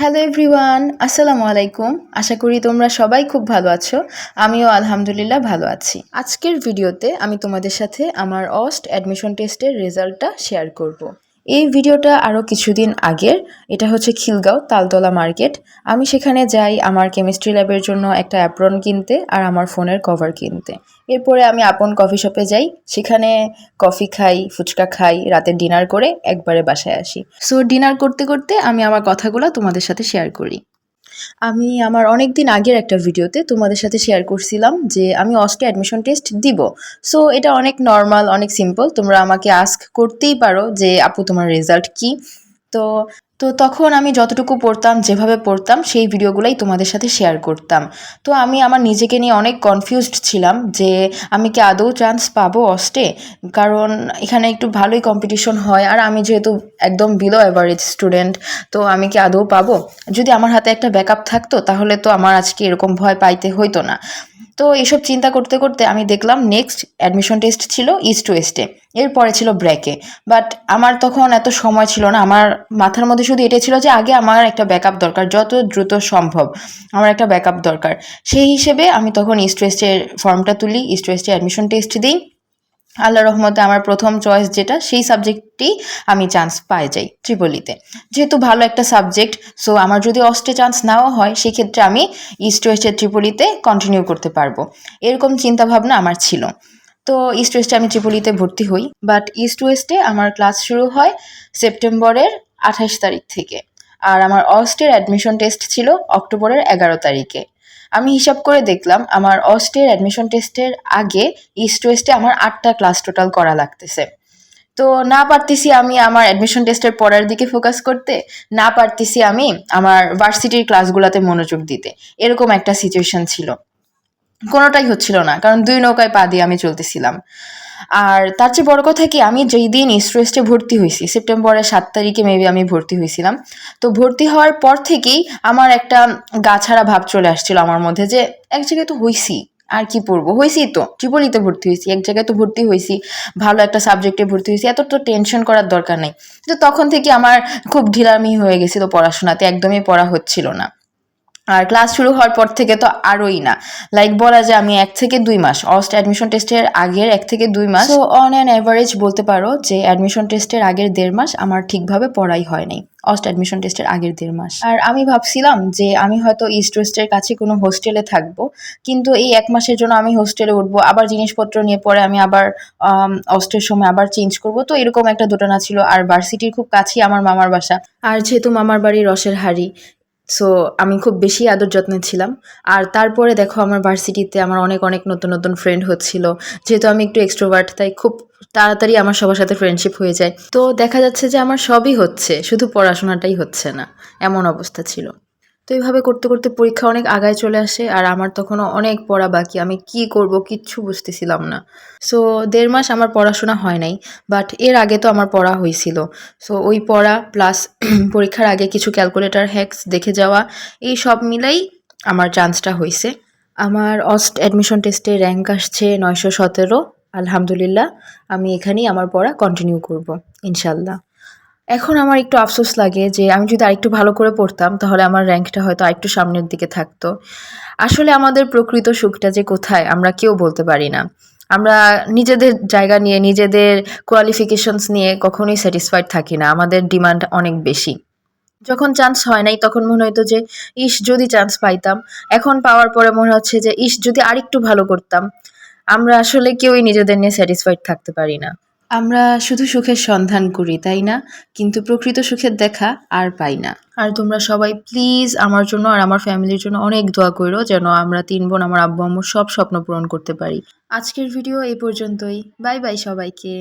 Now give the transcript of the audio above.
Hello everyone, আসসালামু আলাইকুম। আশা করি তোমরা সবাই খুব ভালো আছো। আমিও আলহামদুলিল্লাহ ভালো আছি। আজকের ভিডিওতে আমি তোমাদের সাথে আমার অস্ট অ্যাডমিশন টেস্টের রেজাল্টটা শেয়ার করব। এই ভিডিওটা আরও কিছুদিন আগের। এটা হচ্ছে খিলগাঁও তালতলা মার্কেট। আমি সেখানে যাই আমার কেমিস্ট্রি ল্যাবের জন্য একটা অ্যাপ্রন কিনতে আর আমার ফোনের কভার কিনতে। এরপরে আমি আপন কফি শপে যাই, সেখানে কফি খাই, ফুচকা খাই, রাতে ডিনার করে একবারে বাসায় আসি। সো ডিনার করতে করতে আমি আমার কথাগুলো তোমাদের সাথে শেয়ার করি। আমি আমার অনেক দিন আগের একটা ভিডিওতে তোমাদের সাথে শেয়ার করছিলাম যে আমি অস্টে অ্যাডমিশন টেস্ট দিব। সো এটা অনেক নর্মাল, অনেক সিম্পল। তোমরা আমাকে আস্ক করতেই পারো যে আপু তোমার রেজাল্ট কি। তো তো তখন আমি যতটুকু পড়তাম, যেভাবে পড়তাম সেই ভিডিওগুলোই তোমাদের সাথে শেয়ার করতাম। তো আমি আমার নিজেকে নিয়ে অনেক কনফিউজড ছিলাম যে আমি কি আদৌ চান্স পাবো অস্টে, কারণ এখানে একটু ভালোই কম্পিটিশন হয় আর আমি যেহেতু একদম বিলো অ্যাভারেজ স্টুডেন্ট, তো আমি কি আদৌ পাবো। যদি আমার হাতে একটা ব্যাকআপ থাকতো তাহলে তো আমার আজকে এরকম ভয় পাইতে হইতো না। তো এইসব চিন্তা করতে করতে আমি দেখলাম নেক্সট অ্যাডমিশন টেস্ট ছিল ইস্ট ওয়েস্টে, এরপরে ছিল ব্র্যাকে। বাট আমার তখন এত সময় ছিল না, আমার মাথার মধ্যে শুধু এটা ছিল যে আগে আমার একটা ব্যাকআপ দরকার, যত দ্রুত সম্ভব আমার একটা ব্যাকআপ দরকার। সেই হিসেবে আমি তখন ইস্ট ওয়েস্টের ফর্মটা তুলি, ইস্ট ওয়েস্টে অ্যাডমিশন টেস্ট দিই। আল্লাহ রহমতে আমার প্রথম চয়েস যেটা, সেই সাবজেক্টটি আমি চান্স পাই যাই ত্রিপলিতে। যেহেতু ভালো একটা সাবজেক্ট, সো আমার যদি অস্টে চান্স নাও হয় সেক্ষেত্রে আমি ইস্ট ওয়েস্টের ত্রিপলিতে কন্টিনিউ করতে পারবো, এরকম চিন্তাভাবনা আমার ছিল। তো ইস্ট ওয়েস্টে আমি ত্রিপলিতে ভর্তি হই। বাট ইস্ট ওয়েস্টে আমার ক্লাস শুরু হয় সেপ্টেম্বরের 28 তারিখ থেকে, আর আমার অস্টের অ্যাডমিশন টেস্ট ছিল অক্টোবরের 11 তারিখে। আমি হিসাব করে দেখলাম আমার অস্টের অ্যাডমিশন টেস্টের আগে ইস্ট ওয়েস্টে আমার 8টা ক্লাস টোটাল করা লাগতেছে। তো না পারতেছি আমি আমার অ্যাডমিশন টেস্টের পড়ার দিকে ফোকাস করতে, না পারতেছি আমি আমার ভার্সিটির ক্লাসগুলোতে মনোযোগ দিতে। এরকম একটা সিচুয়েশন ছিল, কোনোটাই হচ্ছিল না, কারণ দুই নৌকায় পা দিয়ে আমি চলতেছিলাম। আর তার চেয়ে বড় কথা কি, আমি যেই দিন ইস্ট ওয়েস্টে ভর্তি হয়েছি সেপ্টেম্বরের 7 তারিখে মেবি আমি ভর্তি হয়েছিলাম। তো ভর্তি হওয়ার পর থেকেই আমার একটা গা ছাড়া ভাব চলে আসছিল আমার মধ্যে যে এক জায়গায় তো হইছি, আর কি পড়বো, হয়েছি তো ত্রিপলিতে ভর্তি হয়েছি, এক জায়গায় তো ভর্তি হয়েছি, ভালো একটা সাবজেক্টে ভর্তি হয়েছি, এত তো টেনশন করার দরকার নেই। তো তখন থেকে আমার খুব ঢিলামি হয়ে গেছিল পড়াশোনাতে, একদমই পড়া হচ্ছিল না। আর ক্লাস শুরু হওয়ার পর থেকে তো আরোই না, লাইক বলা যায় আমি 1 থেকে 2 মাস অস্ট অ্যাডমিশন টেস্টের আগের 1 থেকে 2 মাস, তো অন অ্যান অ্যাভারেজ বলতে পারো যে অ্যাডমিশন টেস্টের আগের 1.5 মাস আমার ঠিকভাবে পড়াই হয় নাই, অস্ট অ্যাডমিশন টেস্টের আগের 1.5 মাস। আর আমি ভাবছিলাম যে আমি হয়তো ইস্ট ওয়েস্টের কাছে কোনো হোস্টেলে থাকবো, কিন্তু এই 1 মাসের জন্য আমি হোস্টেলে উঠবো, আবার জিনিসপত্র নিয়ে পরে আমি আবার অস্টের সময় আবার চেঞ্জ করব, তো এরকম একটা দোটানা ছিল। আর ভার্সিটির খুব কাছেই আমার মামার বাসা, আর যেহেতু মামার বাড়ি রসের হাড়ি, সো আমি খুব বেশি আদর যত্নে ছিলাম। আর তারপরে দেখো আমার ভার্সিটিতে আমার অনেক অনেক নতুন নতুন ফ্রেন্ড হচ্ছিল, যেহেতু আমি একটু এক্সট্রোভার্ট তাই খুব তাড়াতাড়ি আমার সবার সাথে ফ্রেন্ডশিপ হয়ে যায়। তো দেখা যাচ্ছে যে আমার সবই হচ্ছে, শুধু পড়াশোনাটাই হচ্ছে না, এমন অবস্থা ছিল। তো এইভাবে করতে করতে পরীক্ষা অনেক আগায় চলে আসে, আর আমার তখনও অনেক পড়া বাকি, আমি কি করব কিচ্ছু বুঝতেছিলাম না। সো 1.5 মাস আমার পড়াশোনা হয় নাই, বাট এর আগে তো আমার পড়া হয়েছিল। সো ওই পড়া প্লাস পরীক্ষার আগে কিছু ক্যালকুলেটর হ্যাক্স দেখে যাওয়া, এই সব মিলাই আমার চান্সটা হয়েছে। আমার অস্ট অ্যাডমিশন টেস্টে র্যাঙ্ক আসছে 917। আলহামদুলিল্লাহ, আমি এখানেই আমার পড়া কন্টিনিউ করব ইনশাল্লাহ। এখন আমার একটু আফসোস লাগে যে আমি যদি আরেকটু ভালো করে পড়তাম তাহলে আমার র্যাঙ্কটা হয়তো আরেকটু সামনের দিকে থাকতো। আসলে আমাদের প্রকৃত সুখটা যে কোথায় আমরা কেউ বলতে পারি না। আমরা নিজেদের জায়গা নিয়ে, নিজেদের কোয়ালিফিকেশনস নিয়ে কখনোই স্যাটিসফাইড থাকি না, আমাদের ডিমান্ড অনেক বেশি। যখন চান্স হয় নাই তখন মনে হতো যে ইস যদি চান্স পাইতাম, এখন পাওয়ার পরে মনে হচ্ছে যে ইস যদি আরেকটু ভালো করতাম। আমরা আসলে কেউই নিজেদের নিয়ে স্যাটিসফাইড থাকতে পারি না। আমরা শুধু সুখের সন্ধান করি, তাই না? কিন্তু প্রকৃত সুখের দেখা আর পাই না। আর তোমরা সবাই প্লিজ আমার জন্য আর আমার ফ্যামিলির জন্য অনেক দোয়া করো, যেন আমরা 3 বোন আমার আব্বু আম্মুর সব স্বপ্ন পূরণ করতে পারি। আজকের ভিডিও এই পর্যন্তই। বাই বাই সবাইকে।